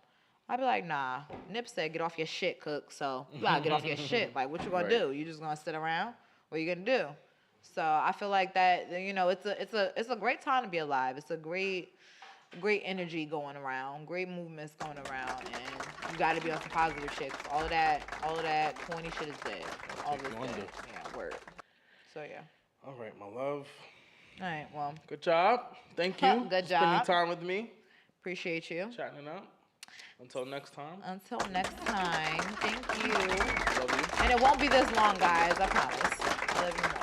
I'd be like, nah. Nip said, get off your shit, Cook. So you gotta get off your shit. Like, what you gonna do? You just gonna sit around? What you gonna do? So I feel like that, it's a great time to be alive. It's a great energy going around, great movements going around, and you got to be on some positive shit. All of that corny shit is dead. All of it's dead. Yeah, word. So yeah. All right, my love. All right, well. Good job. Thank you. Good job. Spending time with me. Appreciate you. Chatting it up. Until next time. Thank you. Love you. And it won't be this long, guys. I promise. I love you more.